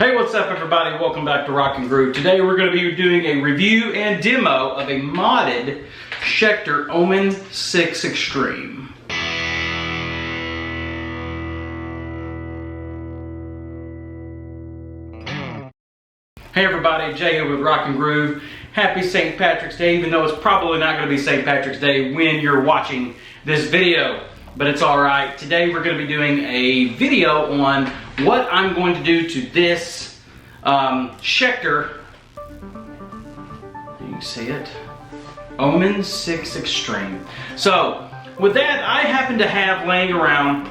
Hey, what's up everybody? Welcome back to Rock and Groove. Today we're going to be doing a review and demo of a modded Schecter Omen 6 Extreme. Hey everybody, Jay here with Rock and Groove. Happy St. Patrick's Day, even though it's probably not going to be St. Patrick's Day when you're watching this video. But it's alright. Today we're going to be doing a video on what I'm going to do to this Schecter, you can see it, Omen 6 Extreme. So with that, I happen to have lying around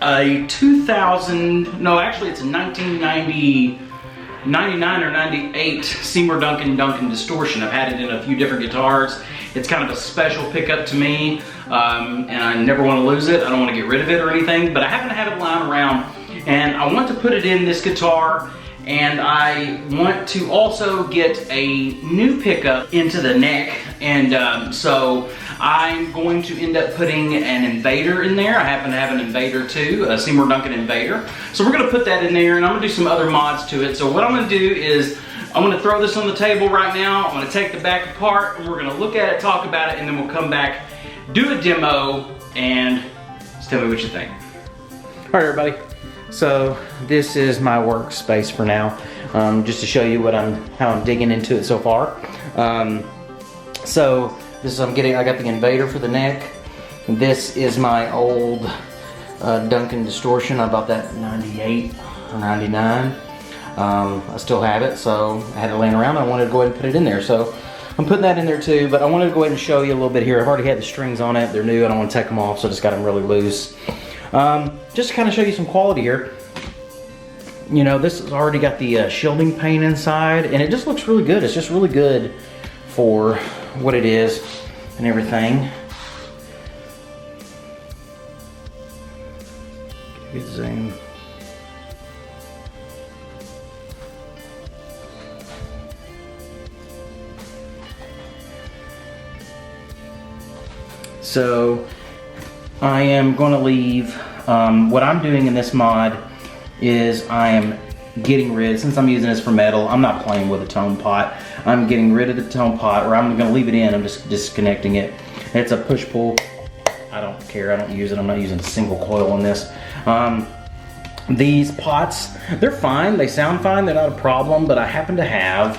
a 2000, no actually it's a 1999 or 98 Seymour Duncan Distortion. I've had it in a few different guitars. It's kind of a special pickup to me, and I never want to lose it. I don't want to get rid of it or anything, but I happen to have it lying around, and I want to put it in this guitar, and I want to also get a new pickup into the neck, and so I'm going to end up putting an Invader in there. I happen to have an Invader too, a Seymour Duncan Invader. So we're going to put that in there, and I'm going to do some other mods to it. So what I'm going to do is I'm going to throw this on the table right now. I'm going to take the back apart, and we're going to look at it, talk about it, and then we'll come back, do a demo, and just tell me what you think. All right, everybody. So this is my workspace for now, just to show you what how I'm digging into it so far. So this is I got the Invader for the neck. This is my old Duncan Distortion. I bought that in 98 or 99. I still have it, so I had it laying around. I wanted to go ahead and put it in there, so I'm putting that in there too. But I wanted to go ahead and show you a little bit here. I've already had the strings on it. They're new. I don't want to take them off, so I just got them really loose. Just to kind of show you some quality here. You know, this has already got the shielding paint inside, and it just looks really good. It's just really good for what it is and everything. Get a good zoom. So I am going to leave, what I'm doing in this mod is I am getting rid, since I'm using this for metal, I'm not playing with a tone pot. I'm getting rid of the tone pot, or I'm going to leave it in. I'm just disconnecting it. It's a push-pull. I don't care. I don't use it. I'm not using a single coil on this. These pots, they're fine. They sound fine. They're not a problem, but I happen to have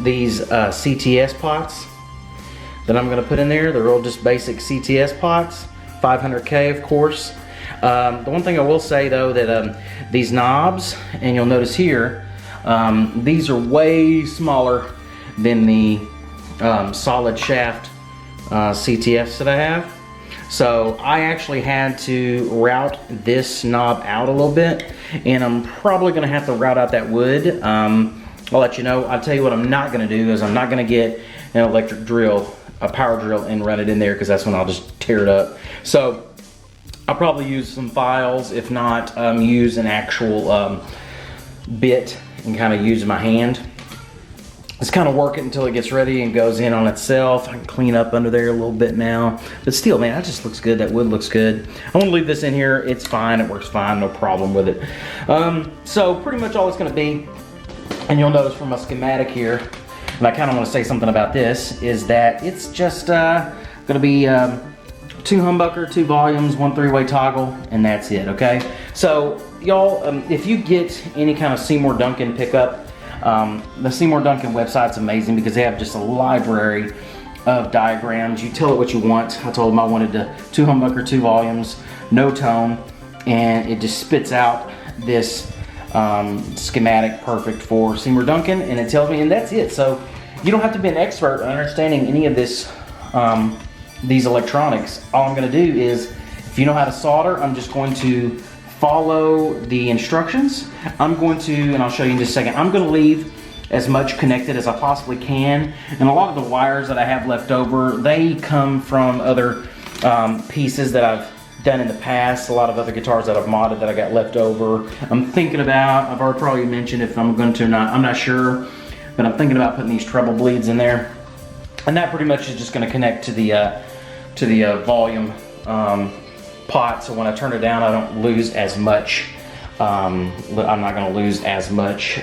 these CTS pots that I'm going to put in there. They're all just basic CTS pots, 500K of course. The one thing I will say though, that these knobs, and you'll notice here, these are way smaller than the solid shaft CTS that I have. So I actually had to route this knob out a little bit, and I'm probably going to have to route out that wood. I'll let you know. I'll tell you what I'm not going to do is I'm not going to get an electric drill, a power drill, and run it in there, because that's when I'll just tear it up. So I'll probably use some files, if not use an actual bit and kind of use my hand. Just kind of work it until it gets ready and goes in on itself. I can clean up under there a little bit now. But still, man, that just looks good. That wood looks good. I want to leave this in here. It's fine. It works fine. No problem with it. So pretty much all it's going to be, and you'll notice from my schematic here, and I kind of want to say something about this, is that it's just going to be 2 humbucker, 2 volumes, 1 3-way toggle, and that's it, okay? So, y'all, if you get any kind of Seymour Duncan pickup, the Seymour Duncan website's amazing because they have just a library of diagrams. You tell it what you want. I told them I wanted 2 humbucker, 2 volumes, no tone, and it just spits out this schematic perfect for Seymour Duncan, and it tells me, and that's it. So you don't have to be an expert in understanding any of this, these electronics. All I'm going to do is, if you know how to solder, I'm just going to follow the instructions. I'm going to, and I'll show you in just a second, I'm going to leave as much connected as I possibly can, and a lot of the wires that I have left over, they come from other pieces that I've done in the past, a lot of other guitars that I've modded that I got left over. I'm thinking about, I've already probably mentioned if I'm going to or not, I'm not sure, but I'm thinking about putting these treble bleeds in there, and that pretty much is just going to connect to the volume pot, so when I turn it down, I don't lose as much. I'm not going to lose as much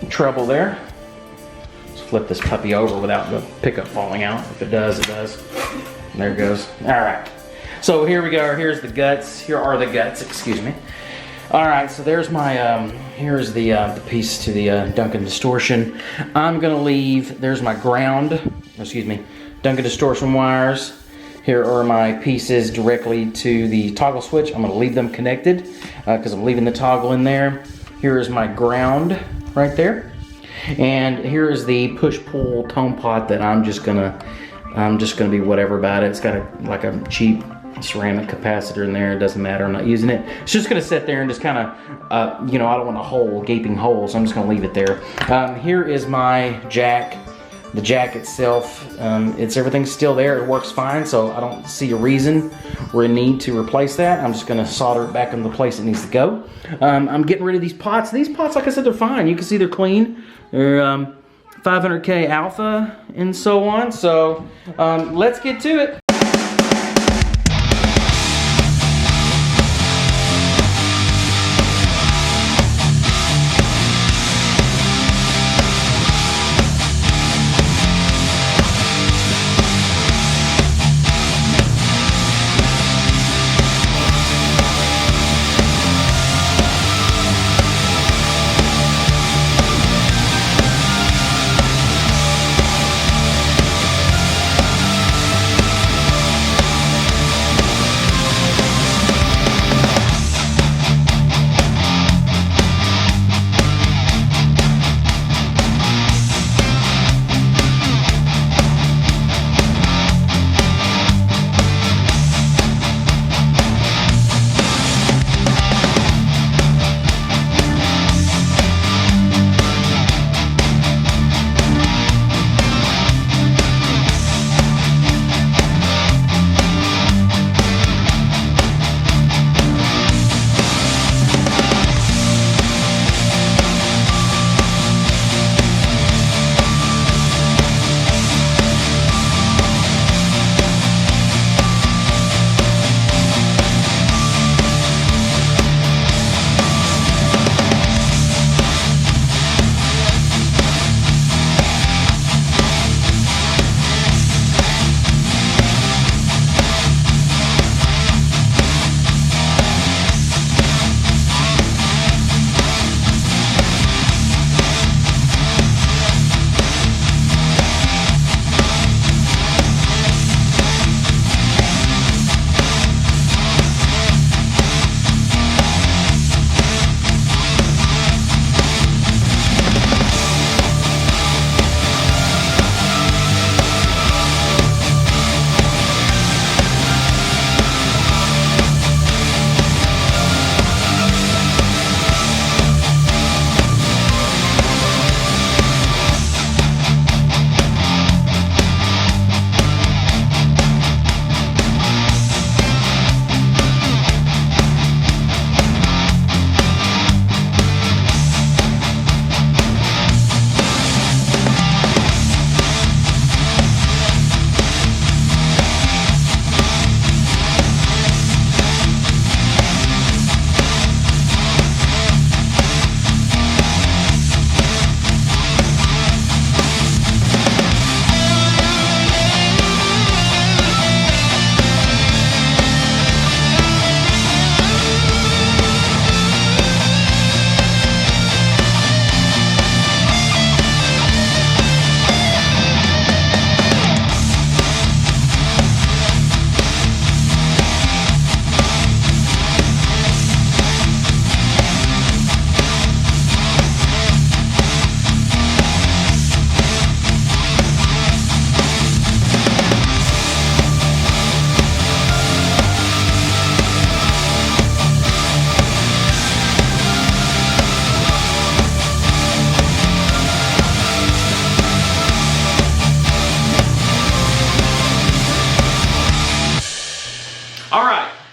treble there. Let's flip this puppy over without the pickup falling out. If it does, it does. And there it goes. All right. So here we go. Here's the guts. Here are the guts. Excuse me. All right. So there's my. Here's the piece to the Duncan Distortion. I'm gonna leave. There's my ground. Excuse me. Duncan Distortion wires. Here are my pieces directly to the toggle switch. I'm gonna leave them connected because I'm leaving the toggle in there. Here is my ground right there. And here is the push-pull tone pot that I'm just gonna be whatever about it. It's got like a cheap ceramic capacitor in there. It doesn't matter. I'm not using it. It's just gonna sit there and just kind of, you know, I don't want a gaping hole, so I'm just gonna leave it there. Here is my jack. The jack itself, everything's still there. It works fine, so I don't see a reason or a need to replace that. I'm just gonna solder it back into the place it needs to go. I'm getting rid of these pots. These pots, like I said, they're fine. You can see they're clean. They're 500K alpha and so on. So let's get to it.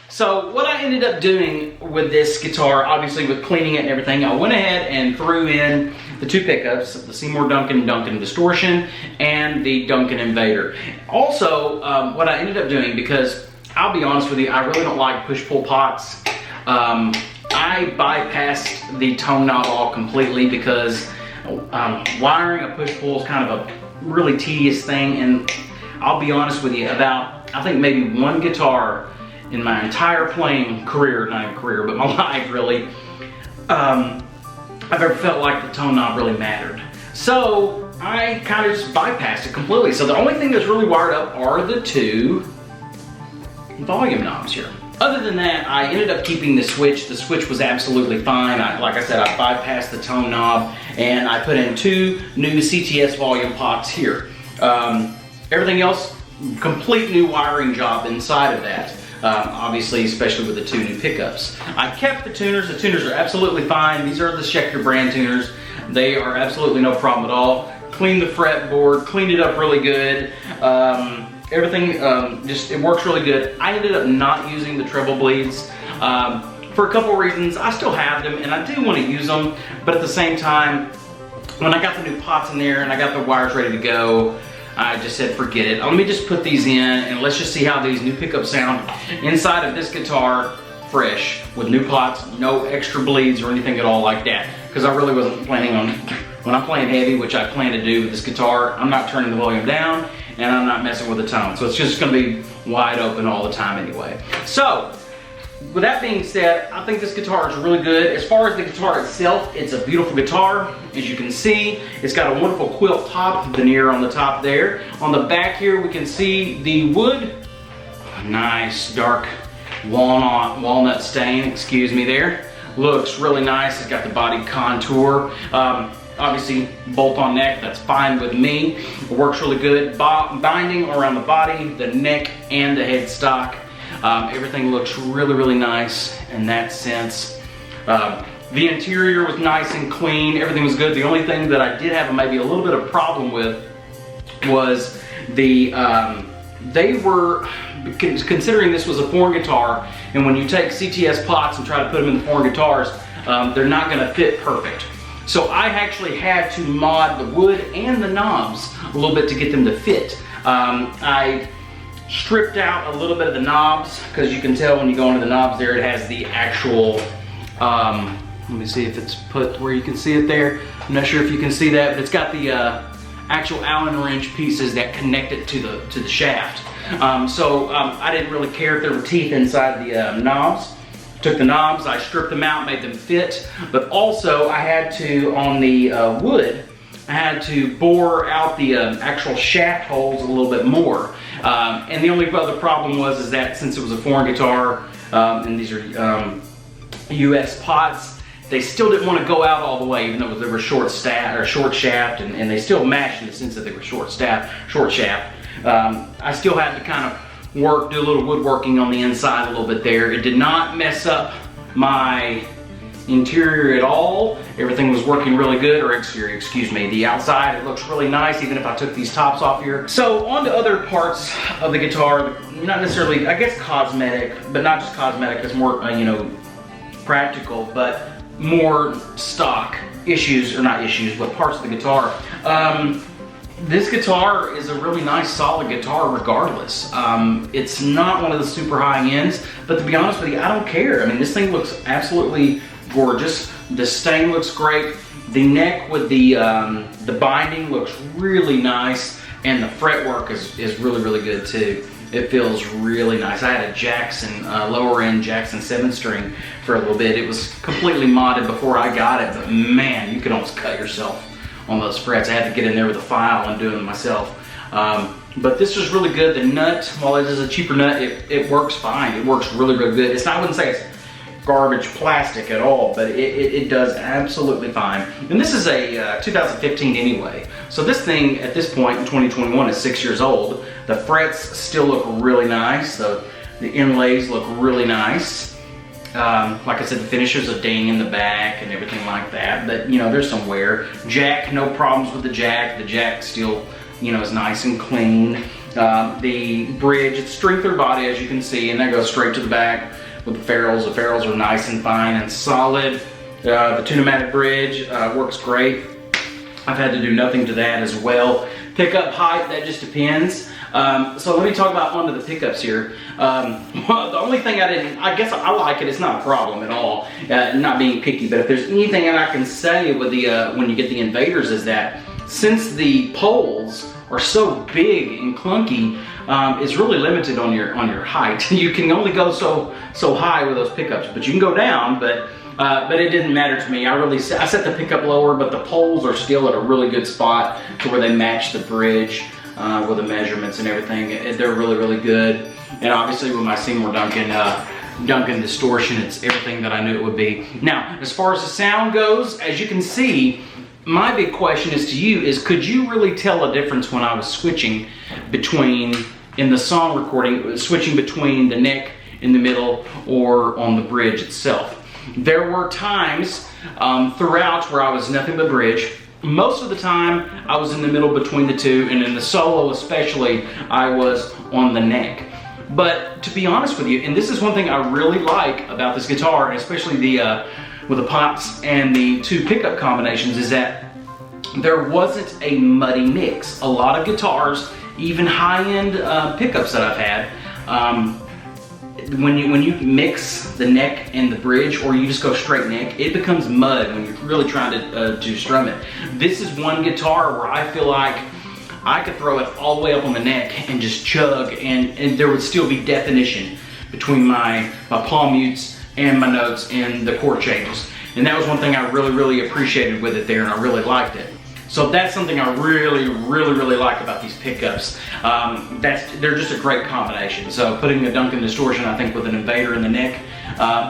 So what I ended up doing with this guitar, obviously with cleaning it and everything, I went ahead and threw in the two pickups, the Seymour Duncan Distortion and the Duncan Invader. Also, what I ended up doing, because I'll be honest with you, I really don't like push-pull pots. I bypassed the tone knob all completely because wiring a push-pull is kind of a really tedious thing, and I'll be honest with you, about, I think maybe one guitar in my entire playing career, not even career, but my life really, I've ever felt like the tone knob really mattered. So I kind of just bypassed it completely. So the only thing that's really wired up are the two volume knobs here. Other than that, I ended up keeping the switch. The switch was absolutely fine. Like I said, I bypassed the tone knob and I put in two new CTS volume pots here. Everything else, complete new wiring job inside of that. Obviously, especially with the two new pickups. I kept the tuners. The tuners are absolutely fine. These are the Schecter brand tuners. They are absolutely no problem at all. Cleaned the fretboard, cleaned it up really good. Everything, it works really good. I ended up not using the treble bleeds for a couple reasons. I still have them and I do want to use them, but at the same time, when I got the new pots in there and I got the wires ready to go, I just said forget it. Let me just put these in and let's just see how these new pickups sound inside of this guitar, fresh, with new pots, no extra bleeds or anything at all like that. Because I really wasn't planning on, when I'm playing heavy, which I plan to do with this guitar, I'm not turning the volume down and I'm not messing with the tone. So it's just gonna be wide open all the time anyway. So, with that being said, I think this guitar is really good. As far as the guitar itself, it's a beautiful guitar. As you can see, it's got a wonderful quilt top veneer on the top there. On the back here, we can see the wood. Nice dark walnut stain, excuse me there. Looks really nice. It's got the body contour. Obviously, bolt-on neck, that's fine with me. It works really good. Binding around the body, the neck, and the headstock. Everything looks really, really nice in that sense. The interior was nice and clean. Everything was good. The only thing that I did have maybe a little bit of problem with was the, they were, considering this was a foreign guitar, and when you take CTS pots and try to put them in the foreign guitars, they're not gonna fit perfect. So I actually had to mod the wood and the knobs a little bit to get them to fit. I stripped out a little bit of the knobs because you can tell when you go into the knobs there, it has the actual, let me see if it's put where you can see it there. I'm not sure if you can see that, but it's got the actual Allen wrench pieces that connect it to the shaft. I didn't really care if there were teeth inside the knobs. Took the knobs, I stripped them out, made them fit, but also I had to, on the wood, I had to bore out the actual shaft holes a little bit more. And the only other problem was that since it was a foreign guitar, and these are US pots, they still didn't want to go out all the way, even though they were short shaft, and they still matched in the sense that they were short shaft. I still had to kind of do a little woodworking on the inside a little bit there. It did not mess up my interior at all. Everything was working really good, or exterior, excuse me. The outside, it looks really nice, even if I took these tops off here. So on to other parts of the guitar, not necessarily, I guess cosmetic, but not just cosmetic, it's more, you know, practical, but more stock issues, or not issues, but parts of the guitar. This guitar is a really nice, solid guitar regardless. It's not one of the super high ends, but to be honest with you, I don't care. I mean, this thing looks absolutely gorgeous. The stain looks great. The neck with the binding looks really nice, and the fretwork is really, really good too. It feels really nice. I had a Jackson, lower end Jackson 7-string for a little bit. It was completely modded before I got it, but man, you could almost cut yourself on those frets. I had to get in there with a file and do them myself. But this is really good. The nut, while it is a cheaper nut, it works fine. It works really, really good. It's not, I wouldn't say it's garbage plastic at all, but it does absolutely fine. And this is a 2015 anyway. So this thing at this point in 2021 is 6 years old. The frets still look really nice. The inlays look really nice. Like I said, the finisher's a ding in the back and everything like that, but you know, there's some wear. Jack, no problems with the jack. The jack still, you know, is nice and clean. The bridge, it's string through body as you can see, and that goes straight to the back with the ferrules. The ferrules are nice and fine and solid. The tune-o-matic bridge works great. I've had to do nothing to that as well. Pickup height, that just depends. So let me talk about one of the pickups here. Well, the only thing I guess I like it, it's not a problem at all, not being picky, but if there's anything that I can say with the, when you get the Invaders, is that since the poles are so big and clunky, it's really limited on your height. You can only go so high with those pickups, but you can go down, but it didn't matter to me. I set the pickup lower, but the poles are still at a really good spot to where they match the bridge with the measurements and everything. They're really, really good. And obviously with my Seymour Duncan Distortion, it's everything that I knew it would be. Now, as far as the sound goes, as you can see, my big question is to you is, could you really tell a difference when I was switching between, in the song recording, switching between the neck in the middle or on the bridge itself? There were times throughout where I was nothing but bridge. Most of the time I was in the middle between the two, and in the solo especially, I was on the neck. But to be honest with you, and this is one thing I really like about this guitar, and especially the with the pots and the two pickup combinations, is that there wasn't a muddy mix. A lot of guitars, even high-end pickups that I've had, when you mix the neck and the bridge, or you just go straight neck, it becomes mud when you're really trying to strum it. This is one guitar where I feel like I could throw it all the way up on the neck and just chug, and there would still be definition between my palm mutes and my notes and the chord changes. And that was one thing I really, really appreciated with it there, and I really liked it. So that's something I really, really, really like about these pickups. They're just a great combination. So putting a Duncan Distortion, I think, with an Invader in the neck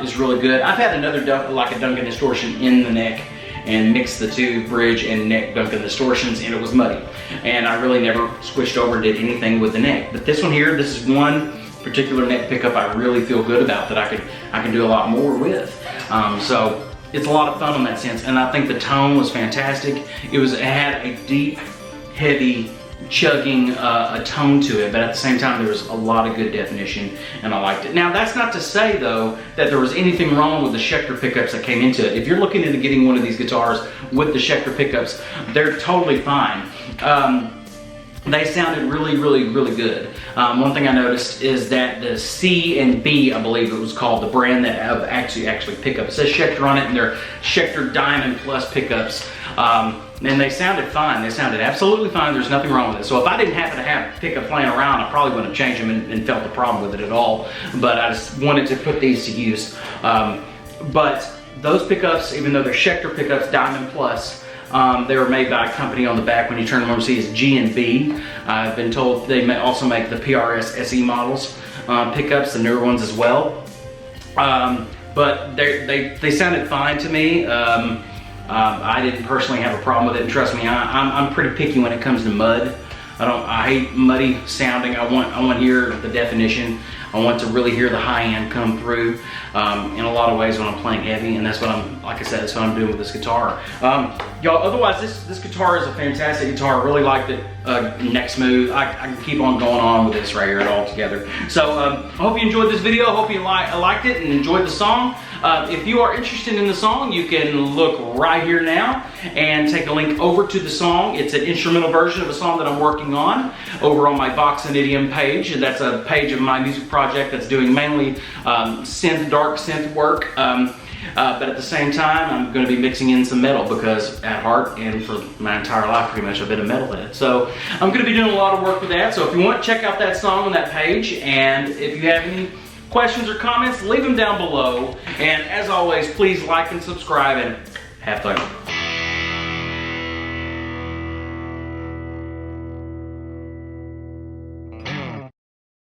is really good. I've had another like a Duncan Distortion in the neck and mixed the two bridge and neck Duncan Distortions, and it was muddy. And I really never switched over and did anything with the neck. But this one here, this is one particular neck pickup I really feel good about, that I can do a lot more with. So it's a lot of fun in that sense, and I think the tone was fantastic. It had a deep, heavy, chugging a tone to it, but at the same time there was a lot of good definition, and I liked it. Now that's not to say though that there was anything wrong with the Schecter pickups that came into it. If you're looking into getting one of these guitars with the Schecter pickups, they're totally fine. They sounded really, really, really good. One thing I noticed is that the C and B, I believe it was called, the brand that have actually pickups, it says Schecter on it, and they're Schecter Diamond Plus pickups. And they sounded fine. They sounded absolutely fine. There's nothing wrong with it. So if I didn't happen to have pickups laying around, I probably wouldn't have changed them and felt the problem with it at all. But I just wanted to put these to use. But those pickups, even though they're Schecter pickups Diamond Plus, they were made by a company on the back. When you turn them over, see it's G&B. I've been told they may also make the PRS SE models pickups, the newer ones as well. But they sounded fine to me. I didn't personally have a problem with it, and trust me, I'm pretty picky when it comes to mud. I hate muddy sounding. I want to hear the definition. I want to really hear the high end come through in a lot of ways when I'm playing heavy, and that's what like I said, that's what I'm doing with this guitar. Y'all, otherwise this guitar is a fantastic guitar. I really liked it. Neck smooth. I can keep on going on with this right here all together. So I hope you enjoyed this video. I hope you liked it and enjoyed the song. If you are interested in the song, you can look right here now and take a link over to the song. It's an instrumental version of a song that I'm working on over on my Vox and Idiom page. That's a page of my music project that's doing mainly dark synth work. But at the same time, I'm going to be mixing in some metal, because at heart and for my entire life pretty much I've been a metalhead. So I'm going to be doing a lot of work with that. So if you want, check out that song on that page, and if you have any questions or comments, leave them down below. And as always, please like and subscribe, and have fun.